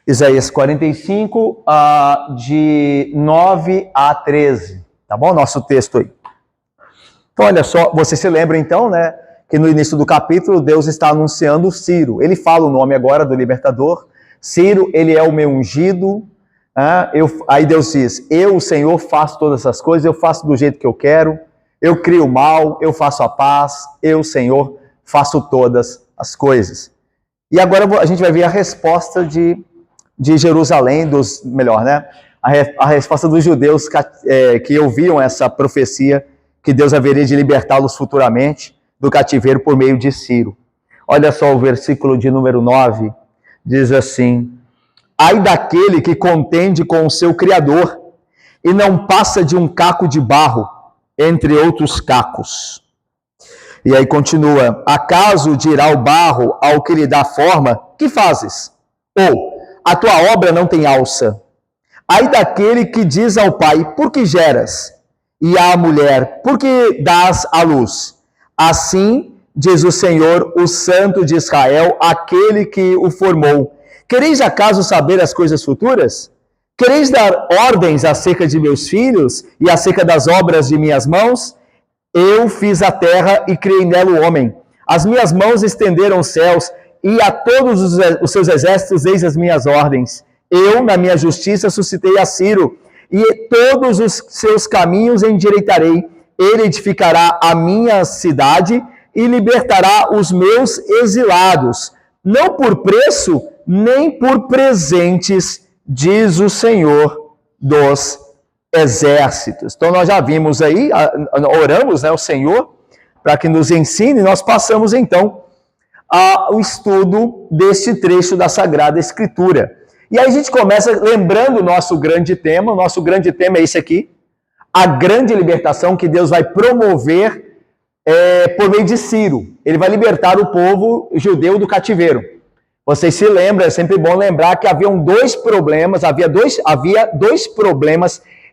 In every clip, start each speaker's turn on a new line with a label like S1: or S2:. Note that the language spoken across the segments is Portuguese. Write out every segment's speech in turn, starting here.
S1: Isaías 45, de 9 a 13. Tá bom? Nosso texto aí. Então, olha só, você se lembra então, né, que no início do capítulo, Deus está anunciando Ciro. Ele fala o nome agora do libertador. Ciro, ele é o meu ungido. Aí Deus diz, eu, o Senhor, faço todas essas coisas, eu faço do jeito que eu quero, eu crio o mal, eu faço a paz, eu, Senhor, faço todas as coisas. E agora a gente vai ver a resposta de Jerusalém, a resposta dos judeus que ouviam essa profecia, que Deus haveria de libertá-los futuramente do cativeiro por meio de Ciro. Olha só o versículo de número 9, diz assim, ai daquele que contende com o seu Criador e não passa de um caco de barro entre outros cacos. E aí continua, acaso dirá o barro ao que lhe dá forma, que fazes? Ou, a tua obra não tem alça. Ai daquele que diz ao pai, por que geras? E à mulher, por que dás à luz? Assim diz o Senhor, o Santo de Israel, aquele que o formou. Quereis acaso saber as coisas futuras? Quereis dar ordens acerca de meus filhos e acerca das obras de minhas mãos? Eu fiz a terra e criei nela o homem. As minhas mãos estenderam os céus, e a todos os seus exércitos eis as minhas ordens. Eu, na minha justiça, suscitei a Ciro, e todos os seus caminhos endireitarei. Ele edificará a minha cidade e libertará os meus exilados, não por preço, nem por presentes, diz o Senhor dos exércitos. Então nós já vimos aí, oramos, né, o Senhor para que nos ensine, nós passamos então ao estudo deste trecho da Sagrada Escritura. E aí a gente começa lembrando o nosso grande tema é esse aqui, a grande libertação que Deus vai promover por meio de Ciro. Ele vai libertar o povo judeu do cativeiro. Vocês se lembram, é sempre bom lembrar que havia dois problemas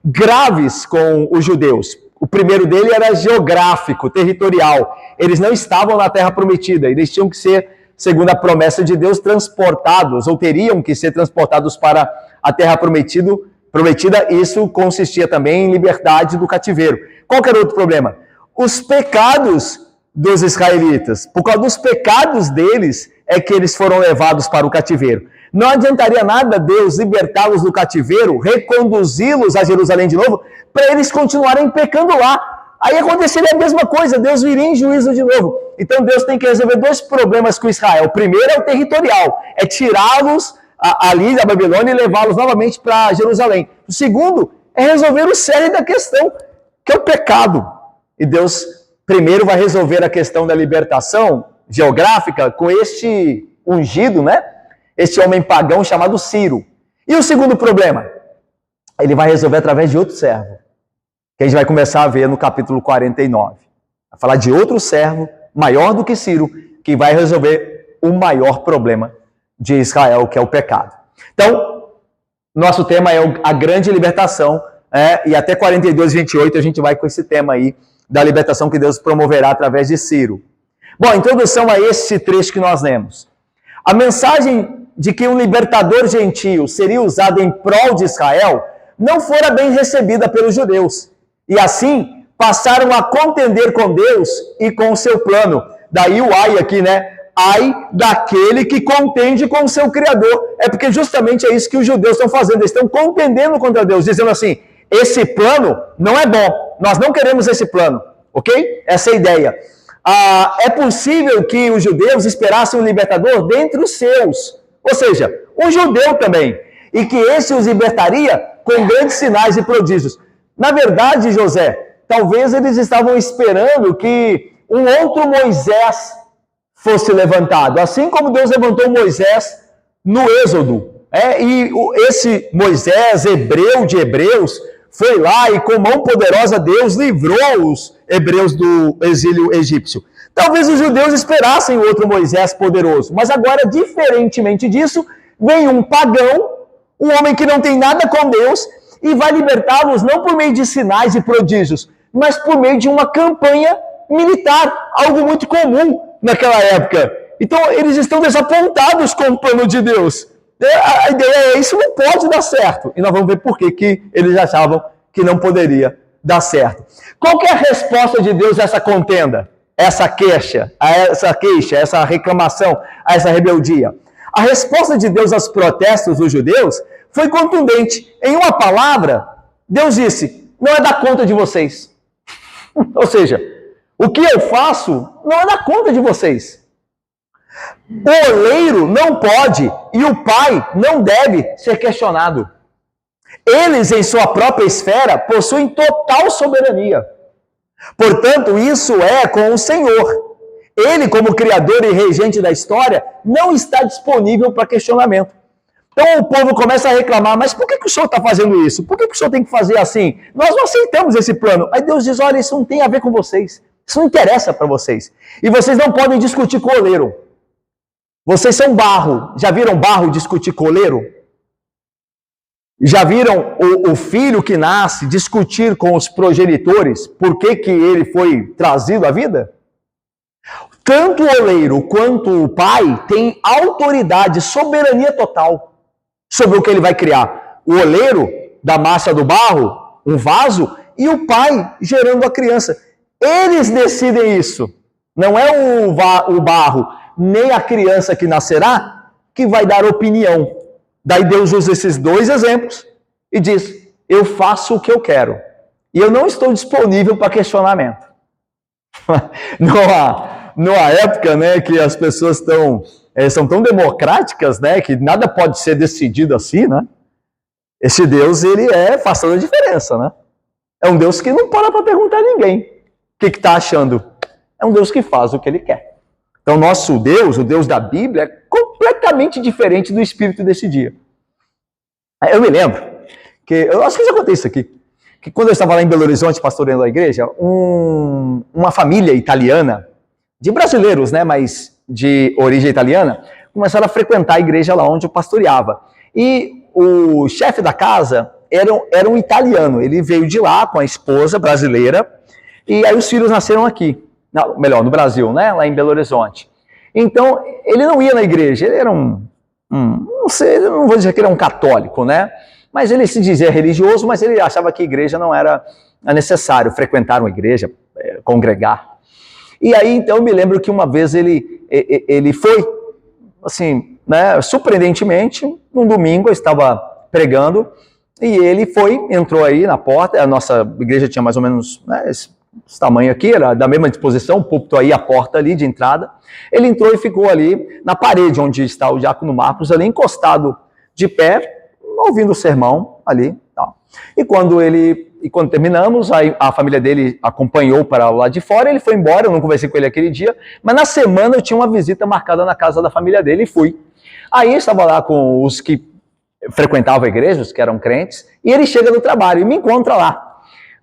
S1: graves com os judeus. O primeiro dele era geográfico, territorial. Eles não estavam na Terra Prometida. Eles tinham que ser, segundo a promessa de Deus, transportados, ou teriam que ser transportados para a Terra Prometida. Isso consistia também em liberdade do cativeiro. Qual que era outro problema? Os pecados dos israelitas. Por causa dos pecados deles, é que eles foram levados para o cativeiro. Não adiantaria nada Deus libertá-los do cativeiro, reconduzi-los a Jerusalém de novo, para eles continuarem pecando lá. Aí aconteceria a mesma coisa, Deus viria em juízo de novo. Então Deus tem que resolver dois problemas com Israel. O primeiro é o territorial, é tirá-los ali da Babilônia e levá-los novamente para Jerusalém. O segundo é resolver o cerne da questão, que é o pecado. E Deus primeiro vai resolver a questão da libertação geográfica com este ungido, né? Este homem pagão chamado Ciro. E o segundo problema? Ele vai resolver através de outro servo, que a gente vai começar a ver no capítulo 49. Vai falar de outro servo, maior do que Ciro, que vai resolver o maior problema de Israel, que é o pecado. Então, nosso tema é a grande libertação, e até 42, 28 a gente vai com esse tema aí, da libertação que Deus promoverá através de Ciro. Bom, a introdução a esse trecho que nós lemos. A mensagem de que um libertador gentio seria usado em prol de Israel não fora bem recebida pelos judeus. E assim, passaram a contender com Deus e com o seu plano. Daí o ai aqui, né? Ai daquele que contende com o seu Criador. É porque justamente é isso que os judeus estão fazendo. Eles estão contendendo contra Deus, dizendo assim, esse plano não é bom. Nós não queremos esse plano. Ok? Essa é a ideia. É possível que os judeus esperassem um libertador dentre os seus. Ou seja, um judeu também. E que esse os libertaria com grandes sinais e prodígios. Na verdade, José, talvez eles estavam esperando que um outro Moisés fosse levantado. Assim como Deus levantou Moisés no Êxodo. E esse Moisés, hebreu de hebreus, foi lá e com mão poderosa Deus livrou os hebreus do exílio egípcio. Talvez os judeus esperassem outro Moisés poderoso, mas agora, diferentemente disso, vem um pagão, um homem que não tem nada com Deus, e vai libertá-los não por meio de sinais e prodígios, mas por meio de uma campanha militar, algo muito comum naquela época. Então, eles estão desapontados com o plano de Deus. A ideia é, isso não pode dar certo. E nós vamos ver por que eles achavam que não poderia dar certo. Qual que é a resposta de Deus a essa contenda? Essa queixa, essa reclamação, a essa rebeldia? A resposta de Deus aos protestos dos judeus foi contundente. Em uma palavra, Deus disse, não é da conta de vocês. Ou seja, o que eu faço não é da conta de vocês. O oleiro não pode e o pai não deve ser questionado. Eles, em sua própria esfera, possuem total soberania. Portanto, isso é com o Senhor. Ele, como criador e regente da história, não está disponível para questionamento. Então o povo começa a reclamar, mas por que o senhor está fazendo isso? Por que o senhor tem que fazer assim? Nós não aceitamos esse plano. Aí Deus diz, olha, isso não tem a ver com vocês. Isso não interessa para vocês. E vocês não podem discutir com o oleiro. Vocês são barro. Já viram barro discutir com o oleiro? Já viram o filho que nasce discutir com os progenitores por que ele foi trazido à vida? Tanto o oleiro quanto o pai têm autoridade, soberania total sobre o que ele vai criar. O oleiro da massa do barro, um vaso, e o pai gerando a criança. Eles decidem isso. Não é o barro, nem a criança que nascerá, que vai dar opinião. Daí Deus usa esses dois exemplos e diz, eu faço o que eu quero. E eu não estou disponível para questionamento. Numa época, né, que as pessoas são tão democráticas, né, que nada pode ser decidido assim, né? Esse Deus, ele faz toda a diferença, né? É um Deus que não para perguntar a ninguém o que está achando. É um Deus que faz o que ele quer. Então, nosso Deus, o Deus da Bíblia, é completamente diferente do espírito desse dia. Eu me lembro, eu acho que já contei isso aqui, que quando eu estava lá em Belo Horizonte, pastoreando a igreja, uma família italiana, de brasileiros, né, mas de origem italiana, começaram a frequentar a igreja lá onde eu pastoreava. E o chefe da casa era um italiano, ele veio de lá com a esposa brasileira, e aí os filhos nasceram aqui, no Brasil, né, lá em Belo Horizonte. Então, ele não ia na igreja, ele era não sei, eu não vou dizer que ele era um católico, né, mas ele se dizia religioso, mas ele achava que a igreja não era necessário frequentar uma igreja, congregar. E aí, então, eu me lembro que uma vez ele foi, assim, né, surpreendentemente, num domingo, eu estava pregando, e ele entrou aí na porta, a nossa igreja tinha mais ou menos, né, esse tamanho aqui, era da mesma disposição, o púlpito aí, a porta ali de entrada. Ele entrou e ficou ali na parede onde está o diácono Marcos, ali encostado de pé, ouvindo o sermão ali. Tá. E quando terminamos, a família dele acompanhou para o lado de fora, ele foi embora, eu não conversei com ele aquele dia, mas na semana eu tinha uma visita marcada na casa da família dele e fui. Aí eu estava lá com os que frequentavam a igreja, os que eram crentes, e ele chega do trabalho e me encontra lá.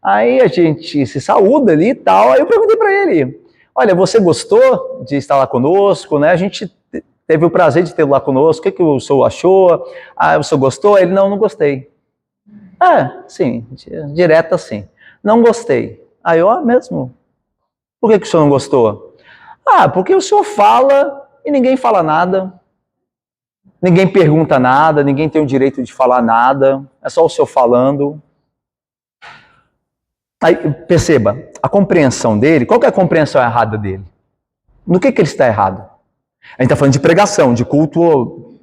S1: Aí a gente se saúda ali e tal, aí eu perguntei para ele, olha, você gostou de estar lá conosco, né? A gente teve o prazer de tê-lo lá conosco, o que o senhor achou? Ah, o senhor gostou? Ele, não gostei. Sim, direto assim. Não gostei. Aí eu, mesmo? Por que o senhor não gostou? Porque o senhor fala e ninguém fala nada. Ninguém pergunta nada, ninguém tem o direito de falar nada. É só o senhor falando. Aí, perceba, a compreensão dele, qual que é a compreensão errada dele? No que ele está errado? A gente está falando de pregação, de culto,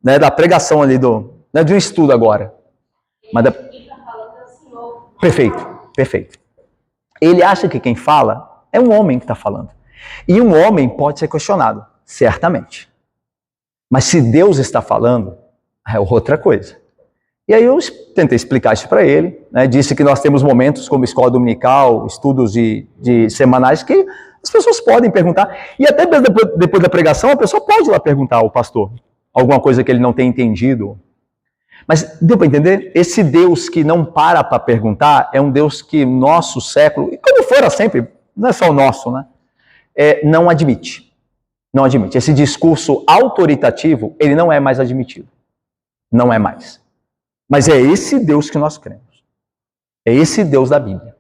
S1: né, da pregação ali, não é de um estudo agora. Mas Perfeito. Ele acha que quem fala é um homem que está falando. E um homem pode ser questionado, certamente. Mas se Deus está falando, é outra coisa. E aí eu tentei explicar isso para ele, né? Disse que nós temos momentos como escola dominical, estudos de semanais, que as pessoas podem perguntar. E até depois da pregação, a pessoa pode ir lá perguntar ao pastor alguma coisa que ele não tem entendido. Mas deu para entender? Esse Deus que não para perguntar é um Deus que nosso século, e como fora sempre, não é só o nosso, né? Não admite. Não admite. Esse discurso autoritativo, ele não é mais admitido. Não é mais. Mas é esse Deus que nós cremos. É esse Deus da Bíblia.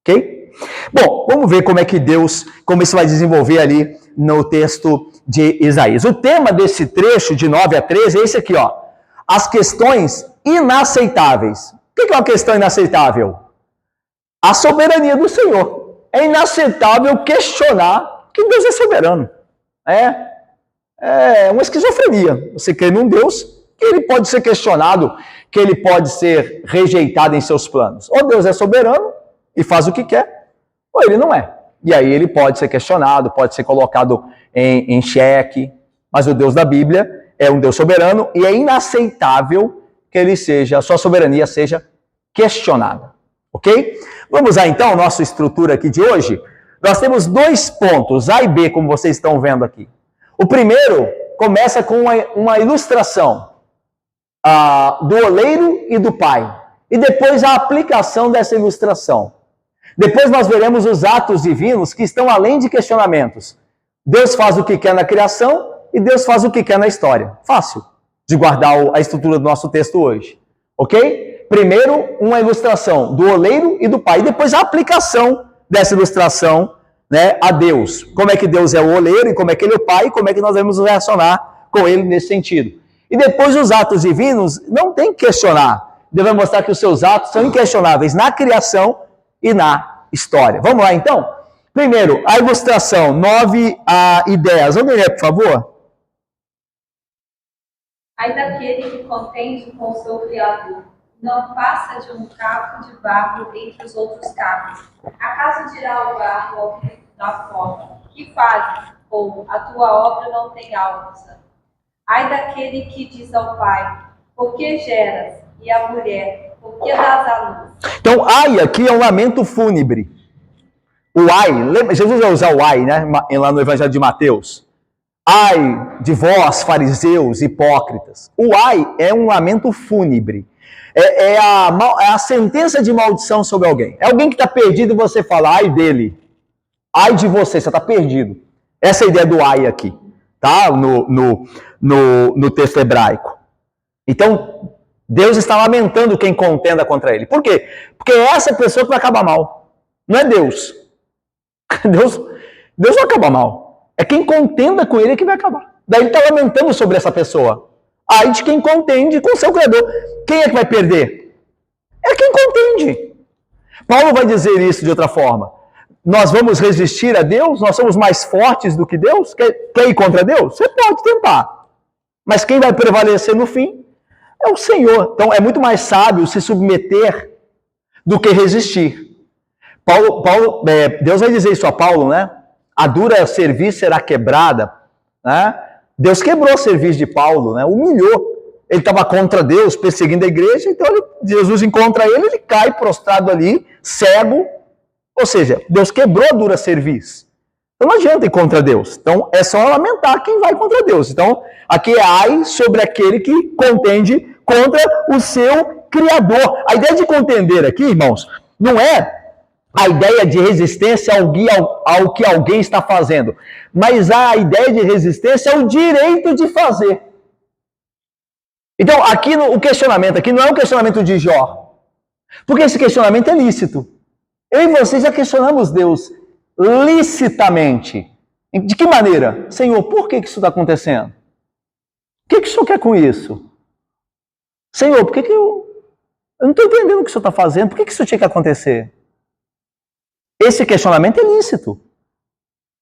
S1: Ok? Bom, vamos ver como isso vai desenvolver ali no texto de Isaías. O tema desse trecho de 9 a 13 é esse aqui, ó. as questões inaceitáveis. O que é uma questão inaceitável? A soberania do Senhor. É inaceitável questionar que Deus é soberano. É uma esquizofrenia. Você crê num Deus que ele pode ser questionado, que ele pode ser rejeitado em seus planos. Ou Deus é soberano e faz o que quer, ou ele não é. E aí ele pode ser questionado, pode ser colocado em xeque. Mas o Deus da Bíblia é um Deus soberano e é inaceitável que ele seja, a sua soberania seja questionada. Ok? Vamos lá então, nossa estrutura aqui de hoje. Nós temos 2 pontos, A e B, como vocês estão vendo aqui. O primeiro começa com uma ilustração do oleiro e do pai. E depois a aplicação dessa ilustração. Depois nós veremos os atos divinos que estão além de questionamentos. Deus faz o que quer na criação e Deus faz o que quer na história. Fácil de guardar a estrutura do nosso texto hoje. Ok? Primeiro, uma ilustração do oleiro e do pai. E depois a aplicação dessa ilustração, né, a Deus. Como é que Deus é o oleiro e como é que ele é o pai e como é que nós devemos nos relacionar com ele nesse sentido. E depois os atos divinos, não tem que questionar. Deus vai mostrar que os seus atos são inquestionáveis na criação e na história. Vamos lá então? Primeiro, a ilustração 9 e 10. Vamos ler, por favor?
S2: Ai daquele que contende com o seu Criador, não passa de um caco de barro entre os outros cacos. Acaso dirá o barro da forma, que fazes? Ou a tua obra não tem alça? Ai daquele que diz ao pai, por que geras? E à mulher, por que dás à luz?
S1: Então, ai aqui é um lamento fúnebre. O ai, Jesus vai usar o ai, né? Lá no Evangelho de Mateus. Ai de vós, fariseus, hipócritas. O ai é um lamento fúnebre. É a sentença de maldição sobre alguém. É alguém que está perdido e você fala, ai dele. Ai de você, você está perdido. Essa é a ideia do ai aqui, tá? No texto hebraico. Então, Deus está lamentando quem contenda contra ele. Por quê? Porque é essa pessoa que vai acabar mal. Não é Deus. Deus não acaba mal. É quem contenda com ele que vai acabar. Daí ele está lamentando sobre essa pessoa. Ai de quem contende com o seu Criador. Quem é que vai perder? É quem contende. Paulo vai dizer isso de outra forma. Nós vamos resistir a Deus? Nós somos mais fortes do que Deus? Quer ir contra Deus? Você pode tentar. Mas quem vai prevalecer no fim é o Senhor. Então é muito mais sábio se submeter do que resistir. Deus vai dizer isso a Paulo, né? A dura cerviz será quebrada, né? Deus quebrou a cerviz de Paulo, né? Humilhou. Ele estava contra Deus, perseguindo a igreja, então Jesus encontra ele, ele cai prostrado ali, cego. Ou seja, Deus quebrou a dura cerviz. Então não adianta ir contra Deus. Então é só lamentar quem vai contra Deus. Então aqui é ai sobre aquele que contende contra o seu Criador. A ideia de contender aqui, irmãos, não é a ideia de resistência ao que alguém está fazendo, mas a ideia de resistência é o direito de fazer. Então, aqui o questionamento aqui não é um questionamento de Jó, porque esse questionamento é lícito. Eu e você já questionamos Deus licitamente. De que maneira? Senhor, por que isso está acontecendo? O que o Senhor quer com isso? Senhor, por que eu não estou entendendo o que o Senhor está fazendo? Por que isso tinha que acontecer? Esse questionamento é lícito.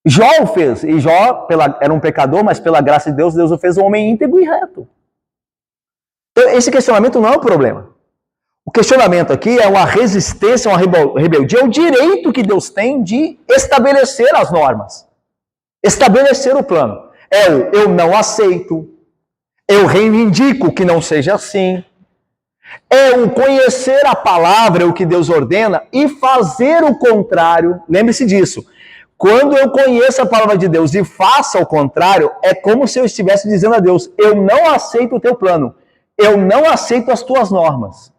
S1: Jó o fez, e Jó era um pecador, mas pela graça de Deus, Deus o fez um homem íntegro e reto. Então, esse questionamento não é um problema. O questionamento aqui é uma resistência, uma rebeldia, é o direito que Deus tem de estabelecer as normas, estabelecer o plano. Eu não aceito, eu reivindico que não seja assim. É o conhecer a palavra, o que Deus ordena, e fazer o contrário. Lembre-se disso. Quando eu conheço a palavra de Deus e faço o contrário, é como se eu estivesse dizendo a Deus, eu não aceito o teu plano, eu não aceito as tuas normas.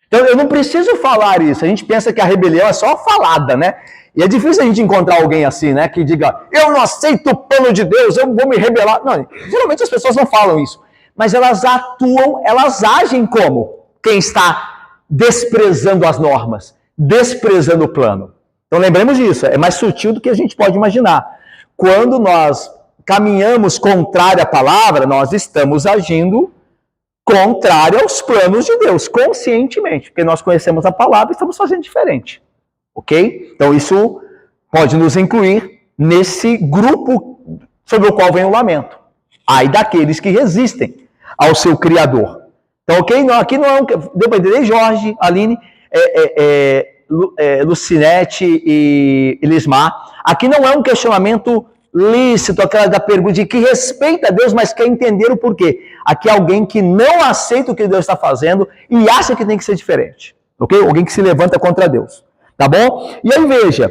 S1: Então eu não preciso falar isso. A gente pensa que a rebelião é só falada, né? E é difícil a gente encontrar alguém assim, né? Que diga, eu não aceito o plano de Deus, eu vou me rebelar. Não, geralmente as pessoas não falam isso. Mas elas atuam, elas agem como quem está desprezando as normas, desprezando o plano. Então lembremos disso, é mais sutil do que a gente pode imaginar. Quando nós caminhamos contrário à palavra, nós estamos agindo contrária aos planos de Deus, conscientemente, porque nós conhecemos a palavra e estamos fazendo diferente, ok? Então isso pode nos incluir nesse grupo sobre o qual vem o lamento. Ai daqueles que resistem ao seu Criador. Então, ok? Não, aqui não é um... Deu para entender? Jorge, Aline, Lucinete e Elismar. Aqui não é um questionamento lícito, aquela da pergunta de que respeita a Deus, mas quer entender o porquê. Aqui é alguém que não aceita o que Deus está fazendo e acha que tem que ser diferente. Ok? Alguém que se levanta contra Deus. Tá bom? E aí veja,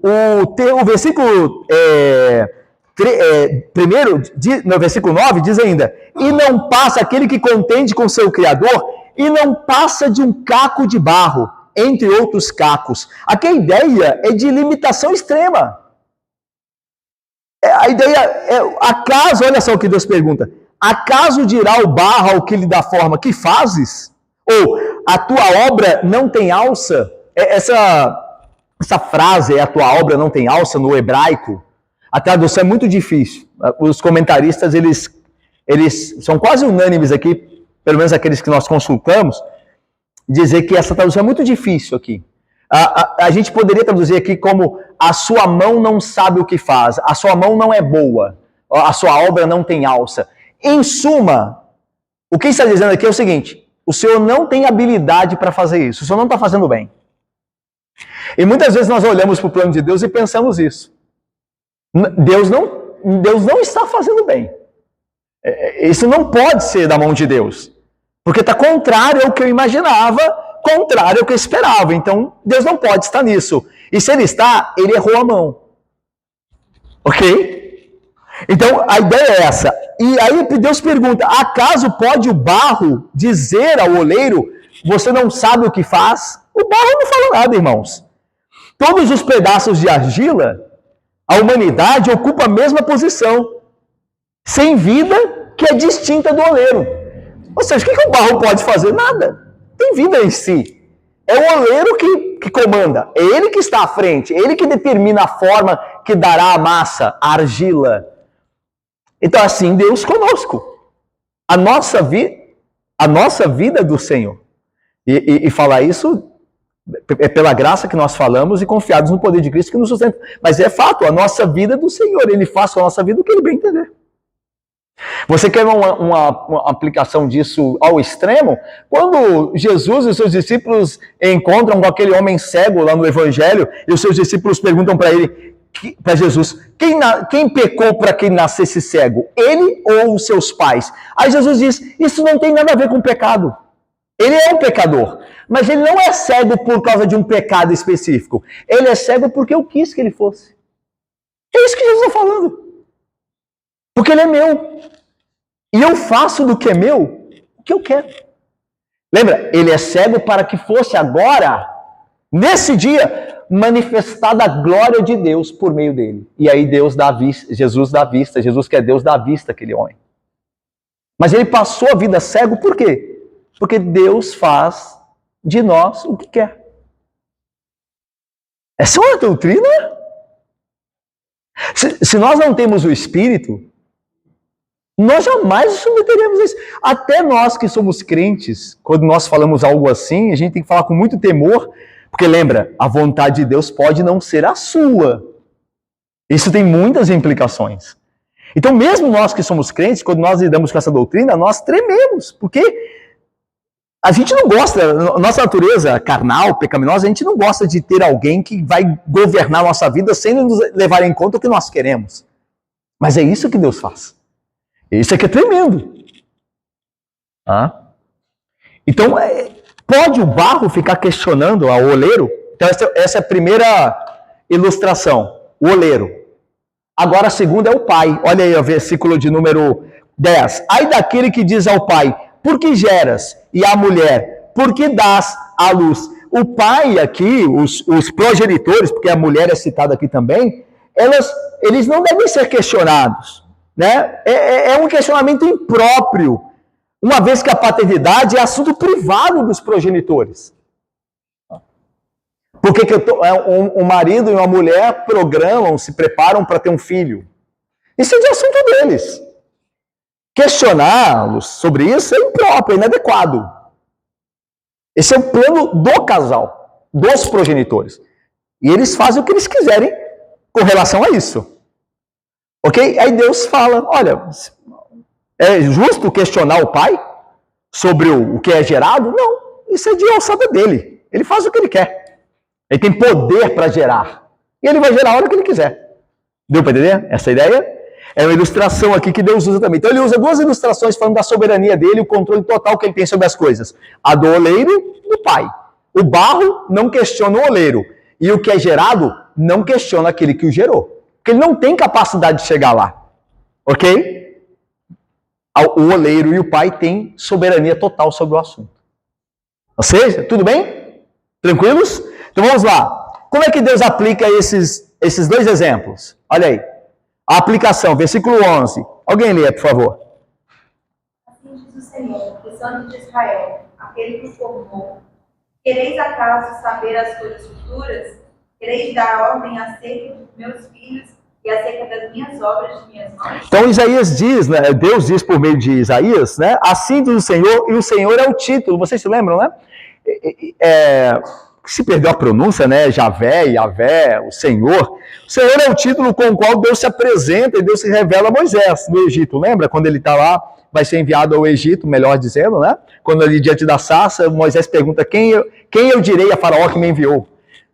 S1: o versículo primeiro, no versículo 9, diz ainda: e não passa aquele que contende com seu Criador, e não passa de um caco de barro, entre outros cacos. Aqui a ideia é de limitação extrema. A ideia é, acaso, olha só o que Deus pergunta: acaso dirá o barro ao que lhe dá forma, que fazes? Ou a tua obra não tem alça? Essa frase, a tua obra não tem alça, no hebraico, a tradução é muito difícil. Os comentaristas, eles são quase unânimes aqui, pelo menos aqueles que nós consultamos, dizer que essa tradução é muito difícil aqui. A gente poderia traduzir aqui como: a sua mão não sabe o que faz, a sua mão não é boa, a sua obra não tem alça. Em suma, o que está dizendo aqui é o seguinte: o Senhor não tem habilidade para fazer isso, o Senhor não está fazendo bem. E muitas vezes nós olhamos para o plano de Deus e pensamos isso. Deus não está fazendo bem. Isso não pode ser da mão de Deus, porque está contrário ao que eu imaginava, contrário ao que eu esperava. Então, Deus não pode estar nisso. E se ele está, ele errou a mão. Ok? Então, a ideia é essa. E aí Deus pergunta: acaso pode o barro dizer ao oleiro, você não sabe o que faz? O barro não fala nada, irmãos. Todos os pedaços de argila, a humanidade ocupa a mesma posição, sem vida, que é distinta do oleiro. Ou seja, o que o barro pode fazer? Nada. Tem vida em si. É o oleiro que comanda. É ele que está à frente. É ele que determina a forma que dará a massa, a argila. Então, assim, Deus conosco. A nossa vida é do Senhor. E falar isso é pela graça que nós falamos e confiados no poder de Cristo que nos sustenta. Mas é fato, a nossa vida é do Senhor. Ele faz com a nossa vida o que ele bem entender. Você quer uma aplicação disso ao extremo? Quando Jesus e os seus discípulos encontram com aquele homem cego lá no Evangelho, e os seus discípulos perguntam para Jesus, quem pecou para que ele nascesse cego? Ele ou os seus pais? Aí Jesus diz: isso não tem nada a ver com pecado. Ele é um pecador, mas ele não é cego por causa de um pecado específico. Ele é cego porque eu quis que ele fosse. É isso que Jesus está falando. Porque ele é meu. E eu faço do que é meu o que eu quero. Lembra? Ele é cego para que fosse agora, nesse dia, manifestada a glória de Deus por meio dele. E aí Jesus dá vista. Jesus que é Deus dá vista àquele homem. Mas ele passou a vida cego por quê? Porque Deus faz de nós o que quer. Essa é uma doutrina. Se nós não temos o Espírito, nós jamais nos submeteremos a isso. Até nós que somos crentes, quando nós falamos algo assim, a gente tem que falar com muito temor, porque lembra, a vontade de Deus pode não ser a sua. Isso tem muitas implicações. Então, mesmo nós que somos crentes, quando nós lidamos com essa doutrina, nós trememos, porque a gente não gosta, nossa natureza carnal, pecaminosa, a gente não gosta de ter alguém que vai governar a nossa vida sem nos levar em conta o que nós queremos. Mas é isso que Deus faz. Isso aqui é tremendo. Então, pode o barro ficar questionando ao oleiro? Então, essa é a primeira ilustração, o oleiro. Agora a segunda é o pai. Olha aí o versículo de número 10. Ai daquele que diz ao pai: por que geras? E à mulher: por que dás à luz? O pai aqui, os progenitores, porque a mulher é citada aqui também, eles não devem ser questionados. Né? É um questionamento impróprio, uma vez que a paternidade é assunto privado dos progenitores. Por que um marido e uma mulher se preparam para ter um filho? Isso é de assunto deles. questioná-los sobre isso é impróprio, é inadequado. Esse é o plano do casal, dos progenitores. E eles fazem o que eles quiserem com relação a isso. Ok? Aí Deus fala, olha, é justo questionar o pai sobre o que é gerado? Não, isso é de alçada dele. Ele faz o que ele quer. Ele tem poder para gerar. E ele vai gerar a hora que ele quiser. Deu para entender essa ideia? É uma ilustração aqui que Deus usa também. Então ele usa duas ilustrações falando da soberania dele, o controle total que ele tem sobre as coisas. A do oleiro e do pai. O barro não questiona o oleiro. E o que é gerado não questiona aquele que o gerou. Porque ele não tem capacidade de chegar lá. Ok? O oleiro e o pai têm soberania total sobre o assunto. Ou seja, tudo bem? Tranquilos? Então vamos lá. Como é que Deus aplica esses dois exemplos? Olha aí. A aplicação, versículo 11. Alguém lê, por favor.
S2: Assim diz o Senhor, o Santo de Israel, aquele que o formou. Quereis acaso saber as coisas futuras? Quereis dar ordem acerca dos meus filhos e acerca das minhas obras de minhas mãos?
S1: Então Isaías diz, né? Deus diz por meio de Isaías, né? Assim diz o Senhor, e o Senhor é o título. Vocês se lembram, né? Se perdeu a pronúncia, né? Javé, Yavé, o Senhor. O Senhor é o título com o qual Deus se apresenta e Deus se revela a Moisés no Egito. Lembra quando ele está lá, vai ser enviado ao Egito, melhor dizendo, né? Quando ali diante da sarça, Moisés pergunta quem eu direi a Faraó que me enviou.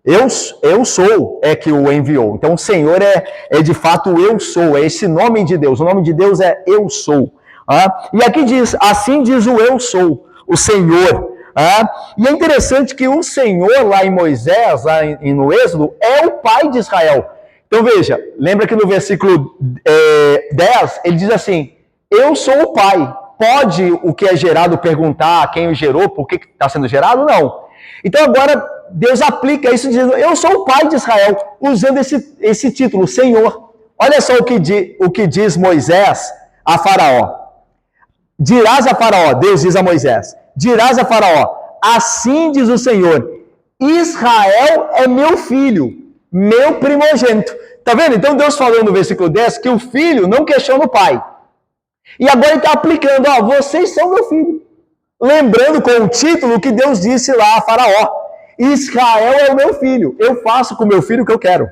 S1: Eu sou é que o enviou. Então o Senhor é de fato o eu sou, é esse nome de Deus. O nome de Deus é eu sou. E aqui diz, assim diz o eu sou, o Senhor. E é interessante que o Senhor lá em Moisés, lá no Êxodo, é o pai de Israel. Então veja, lembra que no versículo 10, ele diz assim, eu sou o pai. Pode o que é gerado perguntar quem o gerou, por que está sendo gerado? Não. Então agora Deus aplica isso dizendo, eu sou o pai de Israel, usando esse título, Senhor. Olha só o que diz Moisés a Faraó. Dirás a Faraó, Deus diz a Moisés, dirás a Faraó, assim diz o Senhor, Israel é meu filho, meu primogênito. Tá vendo? Então Deus falou no versículo 10 que o filho não questiona o pai. E agora ele está aplicando, vocês são meu filho. Lembrando com o título que Deus disse lá a Faraó, Israel é o meu filho, eu faço com o meu filho o que eu quero.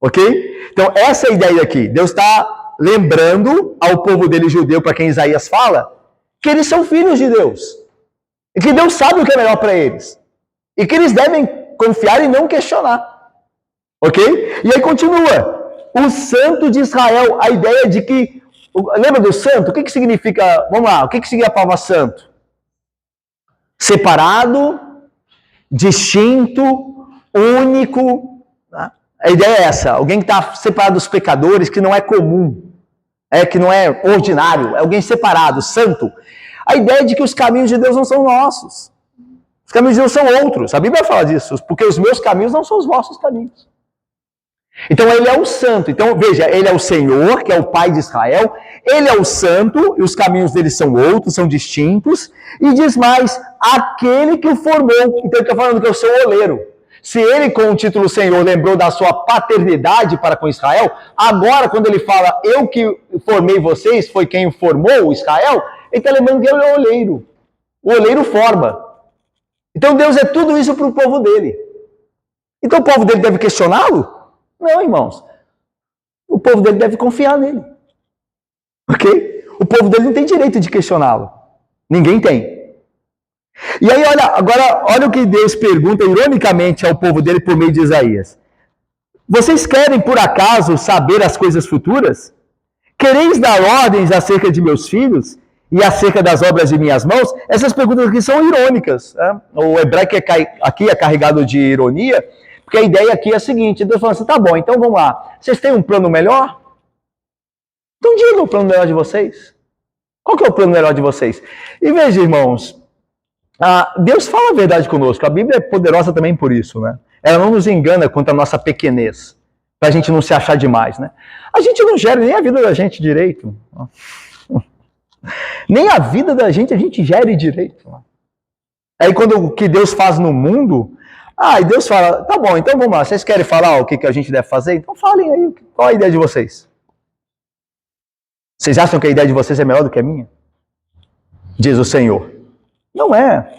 S1: Ok? Então essa é a ideia aqui. Deus está lembrando ao povo dele judeu, para quem Isaías fala, que eles são filhos de Deus. E que Deus sabe o que é melhor para eles. E que eles devem confiar e não questionar. Ok? E aí continua. O santo de Israel, a ideia de que... Lembra do santo? O que significa... Vamos lá, o que significa a palavra santo? Separado, distinto, único. Tá? A ideia é essa. Alguém que está separado dos pecadores, que não é comum. Que não é ordinário. É alguém separado, santo. A ideia é de que os caminhos de Deus não são nossos. Os caminhos de Deus são outros. A Bíblia fala disso. Porque os meus caminhos não são os vossos caminhos. Então ele é o santo. Então veja, ele é o Senhor, que é o pai de Israel. Ele é o santo, e os caminhos dele são outros, são distintos. E diz mais, aquele que o formou. Então ele está falando que eu sou o oleiro. Se ele, com o título Senhor, lembrou da sua paternidade para com Israel, agora quando ele fala, eu que formei vocês, foi quem o formou, Israel, ele está lembrando que ele é o oleiro. O oleiro forma. Então Deus é tudo isso para o povo dele. Então o povo dele deve questioná-lo? Não, irmãos. O povo dele deve confiar nele. Ok? O povo dele não tem direito de questioná-lo. Ninguém tem. E aí, olha o que Deus pergunta ironicamente ao povo dele por meio de Isaías. Vocês querem, por acaso, saber as coisas futuras? Quereis dar ordens acerca de meus filhos e acerca das obras de minhas mãos? Essas perguntas aqui são irônicas. Né? O hebraico aqui é carregado de ironia, porque a ideia aqui é a seguinte, Deus fala assim, tá bom, então vamos lá. Vocês têm um plano melhor? Então diga o plano melhor de vocês. Qual que é o plano melhor de vocês? E veja, irmãos, Deus fala a verdade conosco. A Bíblia é poderosa também por isso, né? Ela não nos engana quanto à nossa pequenez, para a gente não se achar demais, né? A gente não gera nem a vida da gente direito. Nem a vida da gente a gente gere direito. Aí quando o que Deus faz no mundo... e Deus fala, tá bom, então vamos lá, vocês querem falar o que a gente deve fazer? Então falem aí, qual a ideia de vocês? Vocês acham que a ideia de vocês é melhor do que a minha? Diz o Senhor. Não é.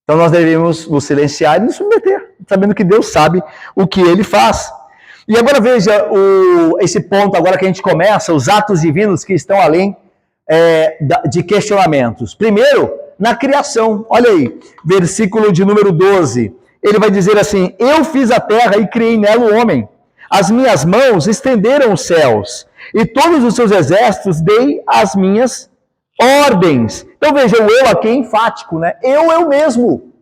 S1: Então nós devemos nos silenciar e nos submeter, sabendo que Deus sabe o que Ele faz. E agora veja esse ponto agora que a gente começa, os atos divinos que estão além de questionamentos. Primeiro, na criação. Olha aí, versículo de número 12. Ele vai dizer assim: eu fiz a terra e criei nela o homem. As minhas mãos estenderam os céus, e todos os seus exércitos dei as minhas ordens. Então veja, o eu aqui é enfático, né? Eu mesmo.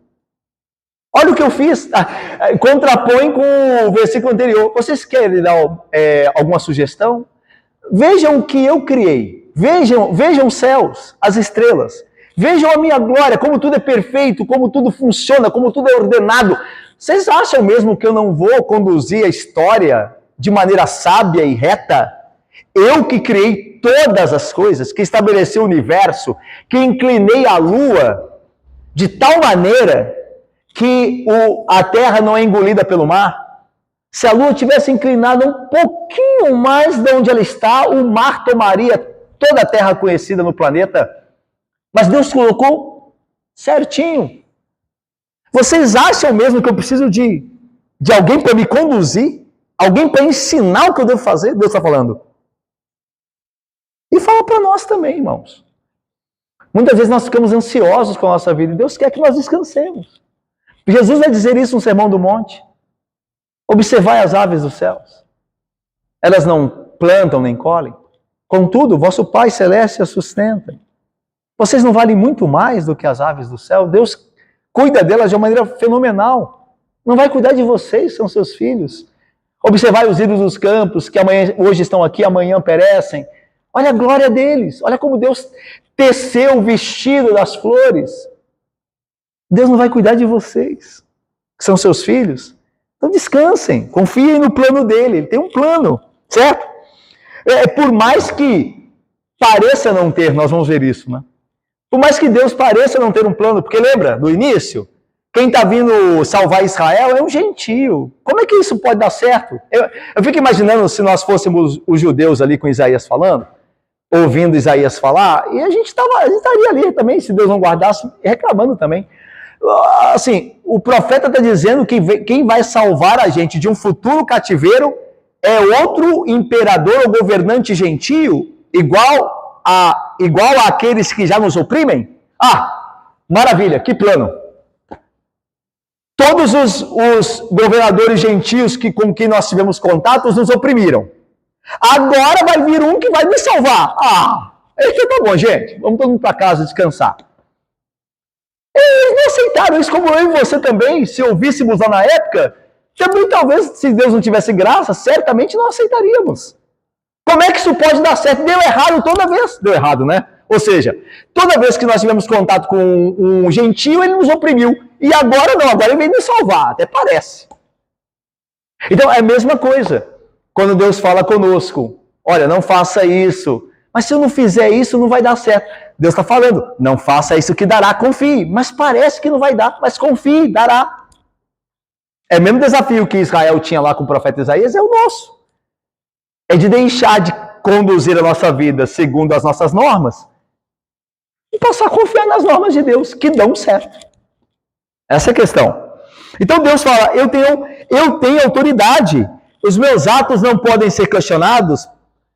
S1: Olha o que eu fiz. Contrapõe com o versículo anterior. Vocês querem dar alguma sugestão? Vejam o que eu criei. Vejam os céus, as estrelas. Vejam a minha glória, como tudo é perfeito, como tudo funciona, como tudo é ordenado. Vocês acham mesmo que eu não vou conduzir a história de maneira sábia e reta? Eu que criei todas as coisas, que estabeleci o universo, que inclinei a lua de tal maneira que a terra não é engolida pelo mar. Se a lua tivesse inclinada um pouquinho mais de onde ela está, o mar tomaria toda a terra conhecida no planeta. Mas Deus colocou certinho. Vocês acham mesmo que eu preciso de alguém para me conduzir? Alguém para ensinar o que eu devo fazer? Deus está falando. E fala para nós também, irmãos. Muitas vezes nós ficamos ansiosos com a nossa vida e Deus quer que nós descansemos. Jesus vai dizer isso no Sermão do Monte. Observai as aves dos céus. Elas não plantam nem colhem. Contudo, vosso Pai Celeste as sustenta. Vocês não valem muito mais do que as aves do céu? Deus cuida delas de uma maneira fenomenal. Não vai cuidar de vocês, são seus filhos. Observai os ídolos dos campos, que hoje estão aqui, amanhã perecem. Olha a glória deles. Olha como Deus teceu o vestido das flores. Deus não vai cuidar de vocês, que são seus filhos. Então descansem, confiem no plano dele. Ele tem um plano, certo? Por mais que pareça não ter, nós vamos ver isso, né? Por mais que Deus pareça não ter um plano, porque lembra, do início, quem está vindo salvar Israel é um gentio. Como é que isso pode dar certo? Eu fico imaginando se nós fôssemos os judeus ali com Isaías falando, ouvindo Isaías falar, e a gente estaria ali também, se Deus não guardasse, reclamando também. Assim, o profeta está dizendo que quem vai salvar a gente de um futuro cativeiro é outro imperador ou governante gentio, igual àqueles que já nos oprimem? Ah, maravilha, que plano! Todos os governadores gentios com quem nós tivemos contatos nos oprimiram. Agora vai vir um que vai me salvar. Ah, então tá bom, gente, vamos todo mundo para casa descansar. Eles não aceitaram isso, como eu e você também, se ouvíssemos lá na época, também talvez, se Deus não tivesse graça, certamente não aceitaríamos. Como é que isso pode dar certo? Deu errado toda vez. Deu errado, né? Ou seja, toda vez que nós tivemos contato com um gentio, ele nos oprimiu. E agora não, agora ele veio nos salvar, até parece. Então é a mesma coisa. Quando Deus fala conosco, olha, não faça isso. Mas se eu não fizer isso, não vai dar certo. Deus está falando, não faça isso que dará, confie. Mas parece que não vai dar, mas confie, dará. É o mesmo desafio que Israel tinha lá com o profeta Isaías, é o nosso. É de deixar de conduzir a nossa vida segundo as nossas normas e passar a confiar nas normas de Deus, que dão certo. Essa é a questão. Então Deus fala, eu tenho autoridade. Os meus atos não podem ser questionados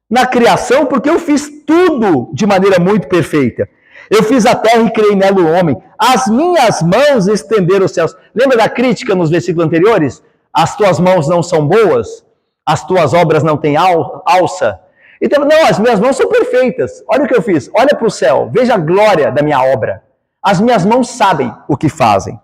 S1: na criação, porque eu fiz tudo de maneira muito perfeita. Eu fiz a terra e criei nela o homem. As minhas mãos estenderam os céus. Lembra da crítica nos versículos anteriores? As tuas mãos não são boas? As tuas obras não têm alça? Então, não, as minhas mãos são perfeitas. Olha o que eu fiz. Olha para o céu. Veja a glória da minha obra. As minhas mãos sabem o que fazem.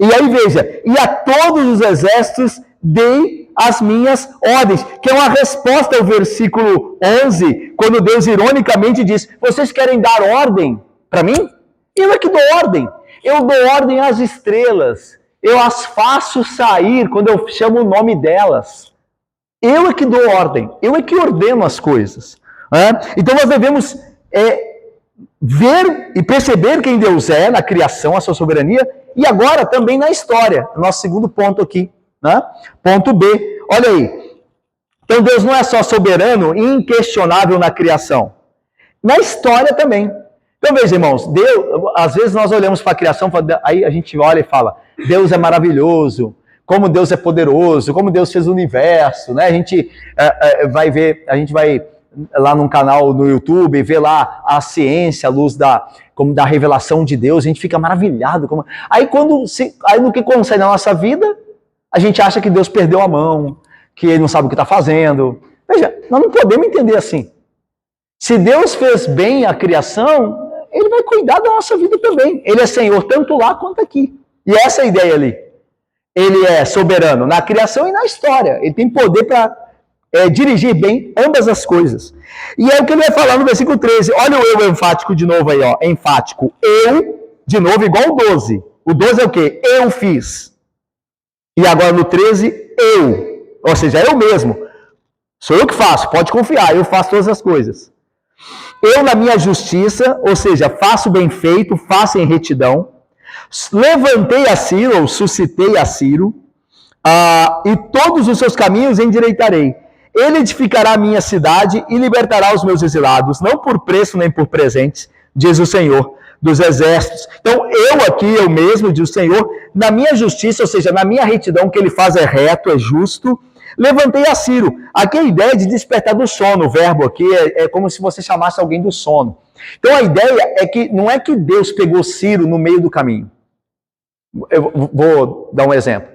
S1: E aí veja, e a todos os exércitos dei as minhas ordens, que é uma resposta ao versículo 11, quando Deus ironicamente diz, vocês querem dar ordem para mim? Eu é que dou ordem. Eu dou ordem às estrelas. Eu as faço sair quando eu chamo o nome delas. Eu é que dou ordem. Eu é que ordeno as coisas. Então nós devemos ver e perceber quem Deus é na criação, a sua soberania, e agora também na história. Nosso segundo ponto aqui. Ponto B. Olha aí. Então Deus não é só soberano e inquestionável na criação. na história também. Então veja, irmãos, Deus, às vezes nós olhamos para a criação, aí a gente olha e fala, Deus é maravilhoso, como Deus é poderoso, como Deus fez o universo, né? A gente vai lá num canal no YouTube, ver lá a ciência, a luz da revelação de Deus, a gente fica maravilhado. Aí no que concerne a nossa vida, a gente acha que Deus perdeu a mão, que Ele não sabe o que está fazendo. Veja, nós não podemos entender assim. Se Deus fez bem a criação, Ele vai cuidar da nossa vida também. Ele é Senhor tanto lá quanto aqui. E essa é a ideia ali. Ele é soberano na criação e na história. Ele tem poder para dirigir bem ambas as coisas. E é o que ele vai falar no versículo 13. Olha o eu enfático de novo aí, ó. Enfático. Eu, de novo, igual o 12. O 12 é o quê? Eu fiz. E agora no 13, eu. Ou seja, eu mesmo. Sou eu que faço, pode confiar, eu faço todas as coisas. Eu na minha justiça, ou seja, faço bem feito, faço em retidão. Levantei a Ciro, ou suscitei a Ciro, e todos os seus caminhos endireitarei. Ele edificará a minha cidade e libertará os meus exilados, não por preço nem por presentes, diz o Senhor dos exércitos. Então, eu mesmo, diz o Senhor, na minha justiça, ou seja, na minha retidão, o que ele faz é reto, é justo, levantei a Ciro. Aqui a ideia de despertar do sono, o verbo aqui é como se você chamasse alguém do sono. Então, a ideia é que não é que Deus pegou Ciro no meio do caminho. Eu vou dar um exemplo.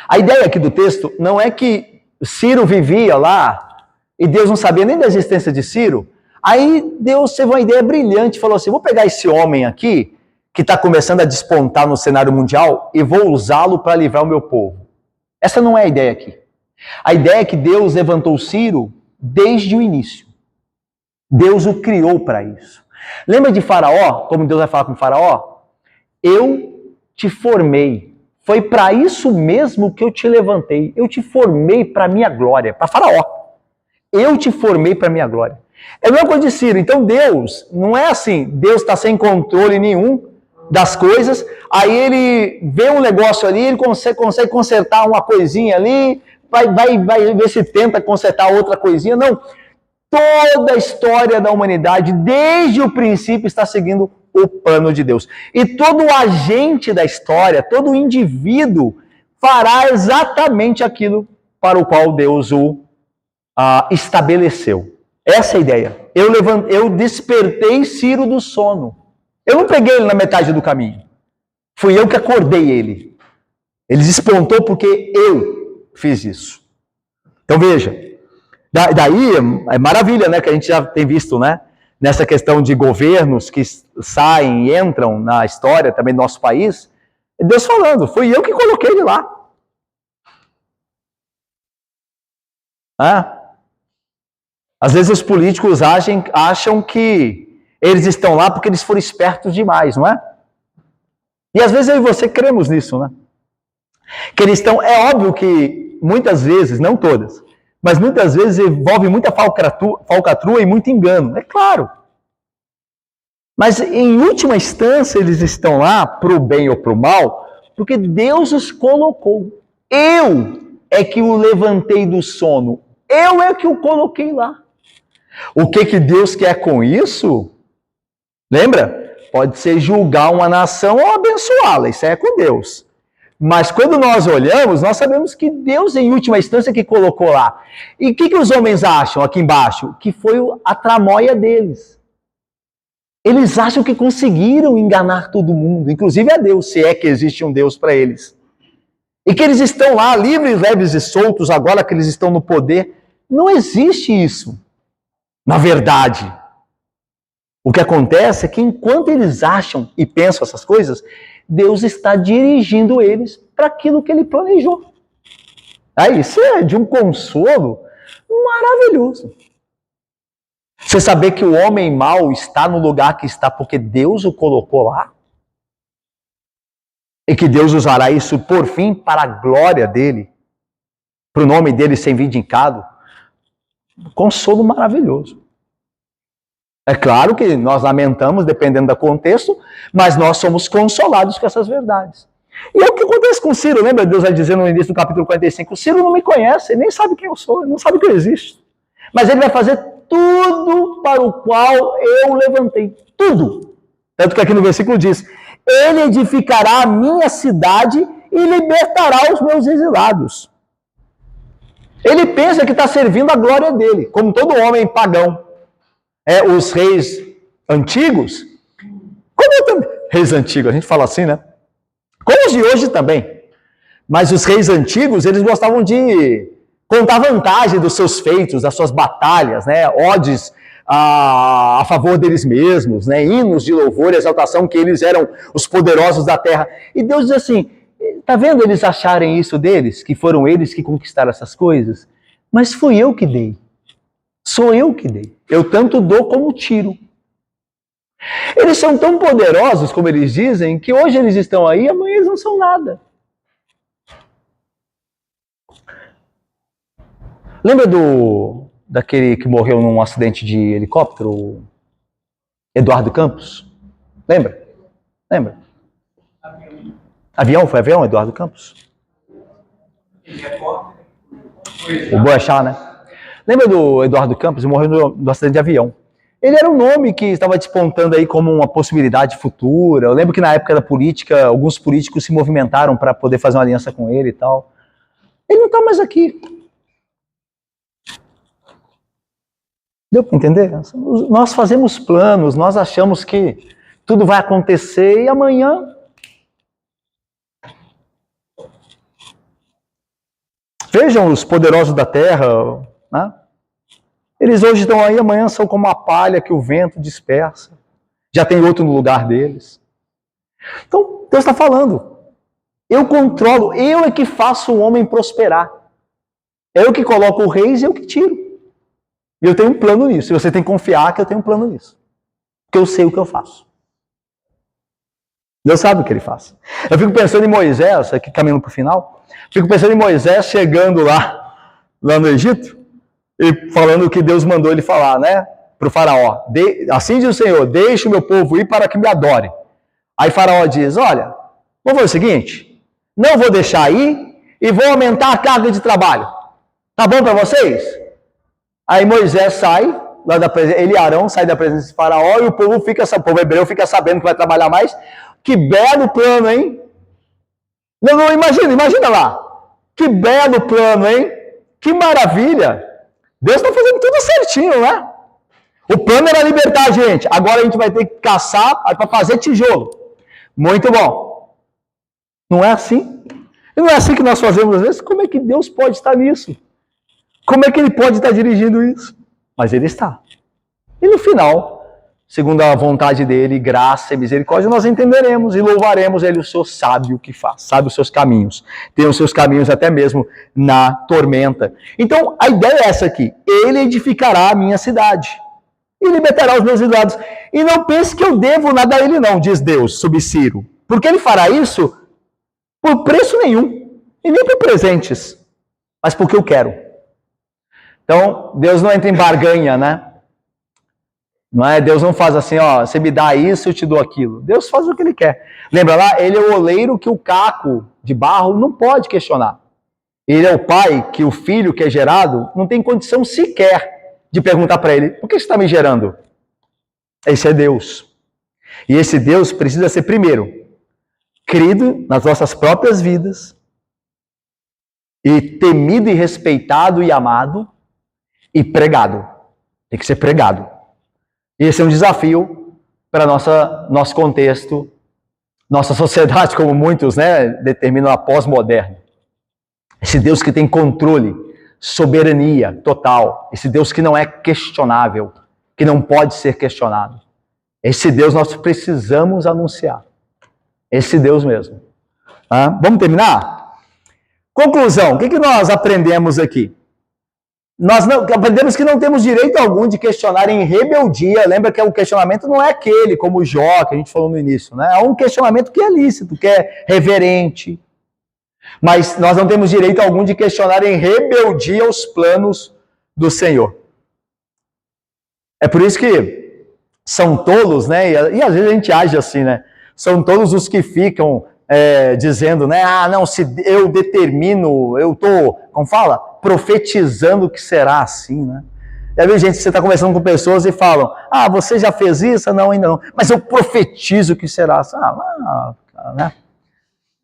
S1: A ideia aqui do texto não é que Ciro vivia lá e Deus não sabia nem da existência de Ciro. Aí Deus teve uma ideia brilhante e falou assim, vou pegar esse homem aqui, que está começando a despontar no cenário mundial, e vou usá-lo para livrar o meu povo. Essa não é a ideia aqui. A ideia é que Deus levantou Ciro desde o início. Deus o criou para isso. Lembra de Faraó? Como Deus vai falar com Faraó? Eu te formei. Foi para isso mesmo que eu te levantei. Eu te formei para a minha glória. Para Faraó. Eu te formei para a minha glória. É a mesma coisa de Ciro. Então Deus, não é assim, Deus está sem controle nenhum das coisas, aí ele vê um negócio ali, ele consegue consertar uma coisinha ali, vai ver se tenta consertar outra coisinha. Não. Toda a história da humanidade, desde o princípio, está seguindo o plano de Deus. E todo agente da história, todo indivíduo, fará exatamente aquilo para o qual Deus o estabeleceu. Essa é a ideia. Eu despertei Ciro do sono. Eu não peguei ele na metade do caminho. Fui eu que acordei ele. Ele despontou porque eu fiz isso. Então veja, daí é maravilha, né, que a gente já tem visto, né, nessa questão de governos que saem e entram na história também do nosso país. Deus falando, fui eu que coloquei ele lá. Às vezes os políticos acham que eles estão lá porque eles foram espertos demais, não é? E às vezes eu e você cremos nisso, né? Que eles estão, é óbvio que muitas vezes, não todas, mas muitas vezes envolve muita falcatrua e muito engano, é claro. Mas em última instância eles estão lá para o bem ou para o mal, porque Deus os colocou. Eu é que o levantei do sono, eu é que o coloquei lá. O que Deus quer com isso? Lembra? Pode ser julgar uma nação ou abençoá-la, isso é com Deus. Mas quando nós olhamos, nós sabemos que Deus, em última instância, que colocou lá. E o que os homens acham aqui embaixo? Que foi a tramóia deles. Eles acham que conseguiram enganar todo mundo, inclusive a Deus, se é que existe um Deus para eles. E que eles estão lá, livres, leves e soltos, agora que eles estão no poder. Não existe isso. Na verdade, o que acontece é que enquanto eles acham e pensam essas coisas, Deus está dirigindo eles para aquilo que Ele planejou. Aí, isso é de um consolo maravilhoso. Você saber que o homem mau está no lugar que está porque Deus o colocou lá. E que Deus usará isso, por fim, para a glória dEle. Para o nome dEle ser vindicado. Consolo maravilhoso. É claro que nós lamentamos, dependendo do contexto, mas nós somos consolados com essas verdades. E é o que acontece com Ciro, lembra? Deus vai dizer no início do capítulo 45, Ciro não me conhece, ele nem sabe quem eu sou, ele não sabe que eu existo. Mas ele vai fazer tudo para o qual eu levantei. Tudo. Tanto que aqui no versículo diz, ele edificará a minha cidade e libertará os meus exilados. Ele pensa que está servindo a glória dele, como todo homem pagão. Os reis antigos, reis antigos, a gente fala assim, né? Como os de hoje também. Mas os reis antigos, eles gostavam de contar vantagem dos seus feitos, das suas batalhas, né? Odes a favor deles mesmos, né? Hinos de louvor e exaltação, que eles eram os poderosos da terra. E Deus diz assim, tá vendo eles acharem isso deles? Que foram eles que conquistaram essas coisas? Mas fui eu que dei. Sou eu que dei. Eu tanto dou como tiro. Eles são tão poderosos, como eles dizem, que hoje eles estão aí, amanhã eles não são nada. Lembra daquele que morreu num acidente de helicóptero? Eduardo Campos? Lembra? Avião? Foi avião, Eduardo Campos? O Boechat, né? Lembra do Eduardo Campos? Ele morreu no acidente de avião. Ele era um nome que estava despontando aí como uma possibilidade futura. Eu lembro que na época da política, alguns políticos se movimentaram para poder fazer uma aliança com ele e tal. Ele não está mais aqui. Deu para entender? Nós fazemos planos, nós achamos que tudo vai acontecer e amanhã... Vejam os poderosos da terra, né? Eles hoje estão aí, amanhã são como a palha que o vento dispersa. Já tem outro no lugar deles. Então, Deus está falando. Eu controlo, eu é que faço o homem prosperar. Eu que coloco o reis e eu que tiro. E eu tenho um plano nisso. E você tem que confiar que eu tenho um plano nisso. Porque eu sei o que eu faço. Deus sabe o que ele faz. Eu fico pensando em Moisés, aqui caminhando para o final, fico pensando em Moisés chegando lá no Egito, e falando o que Deus mandou ele falar, né? Para o faraó. Assim diz o Senhor, deixe o meu povo ir para que me adore. Aí faraó diz, olha, vamos fazer o seguinte, não vou deixar ir e vou aumentar a carga de trabalho. Tá bom para vocês? Aí Moisés sai, lá da presença, ele e Arão sai da presença de faraó e o povo hebreu fica sabendo que vai trabalhar mais. Que belo plano, hein? Não, imagina lá. Que belo plano, hein? Que maravilha. Deus está fazendo tudo certinho, né? O plano era libertar a gente. Agora a gente vai ter que caçar para fazer tijolo. Muito bom. Não é assim? E não é assim que nós fazemos às vezes? Como é que Deus pode estar nisso? Como é que Ele pode estar dirigindo isso? Mas Ele está. E no final, segundo a vontade dEle, graça e misericórdia, nós entenderemos e louvaremos Ele. O Senhor sabe o que faz, sabe os seus caminhos. Tem os seus caminhos até mesmo na tormenta. Então, a ideia é essa aqui. Ele edificará a minha cidade e libertará os meus exilados. E não pense que eu devo nada a Ele não, diz Deus, sob Ciro. Porque Ele fará isso por preço nenhum. E nem por presentes. Mas porque eu quero. Então, Deus não entra em barganha, né? Não é? Deus não faz assim, ó, você me dá isso, eu te dou aquilo. Deus faz o que Ele quer. Lembra lá? Ele é o oleiro que o caco de barro não pode questionar. Ele é o pai que o filho que é gerado não tem condição sequer de perguntar para ele, por que você está me gerando? Esse é Deus. E esse Deus precisa ser, primeiro, crido nas nossas próprias vidas, e temido e respeitado e amado, e pregado. Tem que ser pregado. Esse é um desafio para nosso contexto, nossa sociedade, como muitos, né, determinam a pós-moderna. Esse Deus que tem controle, soberania total. Esse Deus que não é questionável, que não pode ser questionado. Esse Deus nós precisamos anunciar. Esse Deus mesmo. Vamos terminar? Conclusão, o que nós aprendemos aqui? Nós aprendemos que não temos direito algum de questionar em rebeldia. Lembra que o questionamento não é aquele, como o Jó, que a gente falou no início, né? É um questionamento que é lícito, que é reverente. Mas nós não temos direito algum de questionar em rebeldia os planos do Senhor. É por isso que são tolos, né? E às vezes a gente age assim, né? São tolos os que ficam dizendo, né? Ah, não, se eu determino, eu estou, como fala? Profetizando que será assim, né? Já viu, gente, você está conversando com pessoas e falam, você já fez isso? Não, ainda não. Mas eu profetizo que será. Né?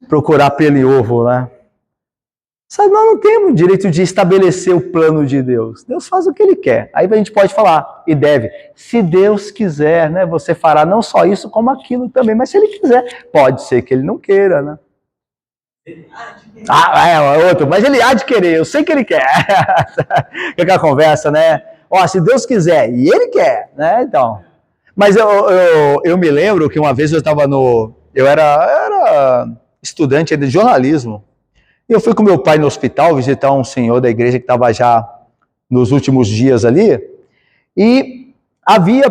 S1: Procurar pelo e ovo, né? Sabe, nós não temos o direito de estabelecer o plano de Deus. Deus faz o que Ele quer. Aí a gente pode falar, e deve, se Deus quiser, né, você fará não só isso, como aquilo também. Mas se Ele quiser, pode ser que Ele não queira, né? Outro, mas Ele há de querer, eu sei que Ele quer. Que é aquela conversa, né? Se Deus quiser, e Ele quer, né? Então. Mas eu me lembro que uma vez eu estava eu era estudante de jornalismo. E eu fui com meu pai no hospital visitar um senhor da igreja que estava já nos últimos dias ali. E havia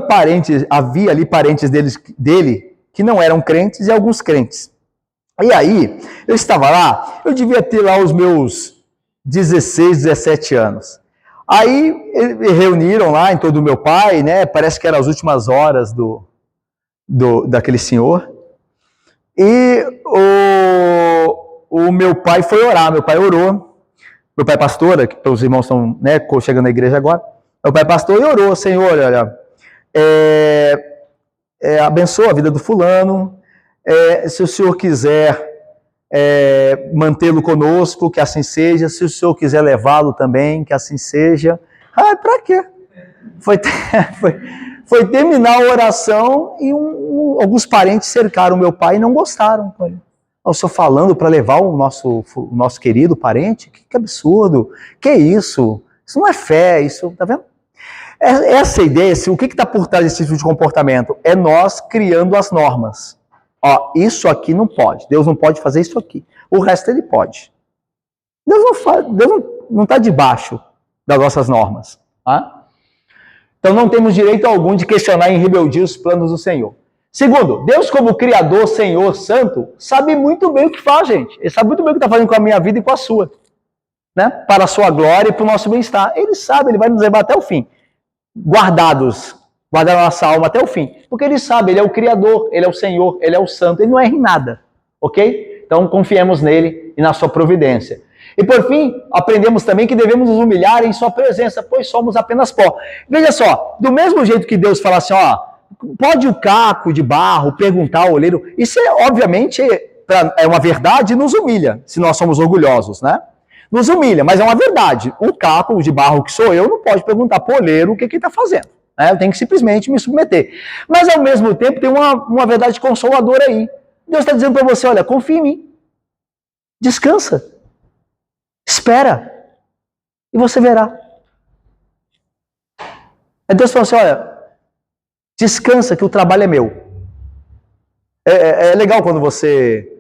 S1: ali parentes dele que não eram crentes e alguns crentes. E aí, eu estava lá, eu devia ter lá os meus 16, 17 anos. Aí, eles reuniram lá em torno do meu pai, né? Parece que eram as últimas horas daquele senhor. E o meu pai foi orar, meu pai orou. Meu pai é pastor, que os irmãos estão, né, chegando na igreja agora. Meu pai é pastor e orou, Senhor, olha, abençoa a vida do fulano, se o Senhor quiser mantê-lo conosco, que assim seja, se o Senhor quiser levá-lo também, que assim seja. Pra quê? Foi terminar a oração e alguns parentes cercaram meu pai e não gostaram. O senhor falando para levar o nosso querido parente? Que absurdo! Que isso? Isso não é fé, isso, tá vendo? Essa ideia, o que está por trás desse tipo de comportamento? É nós criando as normas. Isso aqui não pode. Deus não pode fazer isso aqui. O resto Ele pode. Deus não está debaixo das nossas normas. Tá? Então não temos direito algum de questionar em rebeldia os planos do Senhor. Segundo, Deus como Criador, Senhor, Santo, sabe muito bem o que faz, gente. Ele sabe muito bem o que está fazendo com a minha vida e com a sua. Né? Para a sua glória e para o nosso bem-estar. Ele sabe, Ele vai nos levar até o fim. Guardar a nossa alma até o fim. Porque Ele sabe, Ele é o Criador, Ele é o Senhor, Ele é o Santo, Ele não erra em nada. Ok? Então confiemos nele e na sua providência. E por fim, aprendemos também que devemos nos humilhar em sua presença, pois somos apenas pó. Veja só, do mesmo jeito que Deus fala assim, pode o caco de barro perguntar ao oleiro, isso obviamente é uma verdade e nos humilha, se nós somos orgulhosos, né? Nos humilha, mas é uma verdade. Um caco de barro que sou eu não pode perguntar para o oleiro o que ele está fazendo. Né? Eu tenho que simplesmente me submeter. Mas ao mesmo tempo tem uma verdade consoladora aí. Deus está dizendo para você, olha, confia em mim. Descansa. Espera. E você verá. Aí Deus falou assim, olha, descansa que o trabalho é meu. É legal quando você...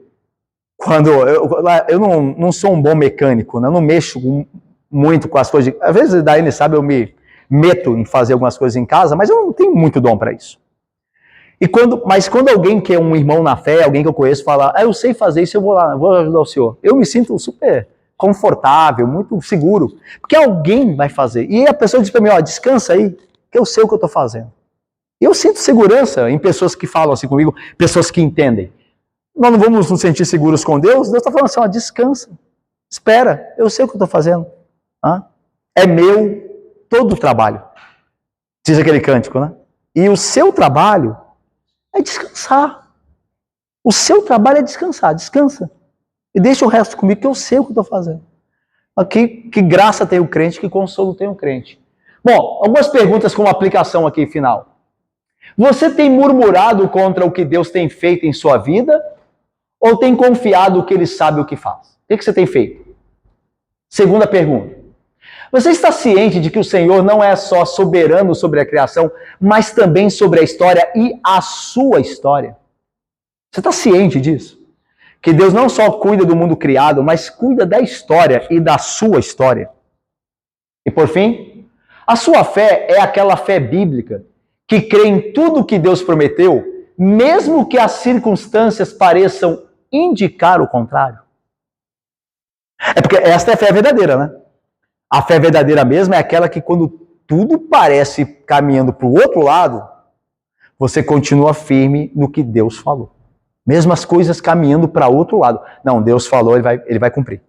S1: eu não sou um bom mecânico, né? Eu não mexo muito com as coisas. Às vezes, daí ele sabe, eu me meto em fazer algumas coisas em casa, mas eu não tenho muito dom para isso. Mas quando alguém que é um irmão na fé, alguém que eu conheço, fala, eu sei fazer isso, eu vou lá, eu vou ajudar o senhor. Eu me sinto super confortável, muito seguro, porque alguém vai fazer. E a pessoa diz para mim, descansa aí, que eu sei o que eu estou fazendo. E eu sinto segurança em pessoas que falam assim comigo, pessoas que entendem. Nós não vamos nos sentir seguros com Deus? Deus está falando assim, descansa, espera, eu sei o que eu estou fazendo. É meu todo o trabalho, diz aquele cântico, né? E o seu trabalho é descansar. O seu trabalho é descansar, descansa. E deixa o resto comigo, que eu sei o que eu estou fazendo. Que graça tem o crente, que consolo tem o crente. Bom, algumas perguntas com uma aplicação aqui final. Você tem murmurado contra o que Deus tem feito em sua vida? Ou tem confiado que Ele sabe o que faz? O que você tem feito? Segunda pergunta. Você está ciente de que o Senhor não é só soberano sobre a criação, mas também sobre a história e a sua história? Você está ciente disso? Que Deus não só cuida do mundo criado, mas cuida da história e da sua história. E por fim, a sua fé é aquela fé bíblica que crê em tudo que Deus prometeu, mesmo que as circunstâncias pareçam indicar o contrário. É porque esta é a fé verdadeira, né? A fé verdadeira mesmo é aquela que quando tudo parece caminhando para o outro lado, você continua firme no que Deus falou. Mesmo as coisas caminhando para outro lado. Não, Deus falou, ele vai cumprir.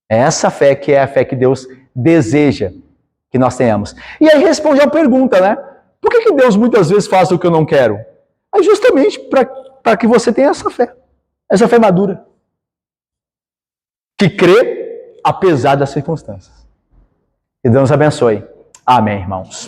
S1: É essa fé que é a fé que Deus deseja que nós tenhamos. E aí responde a pergunta, né? Por que Deus muitas vezes faz o que eu não quero? É justamente para que você tenha essa fé madura, que crê apesar das circunstâncias. Que Deus nos abençoe. Amém, irmãos.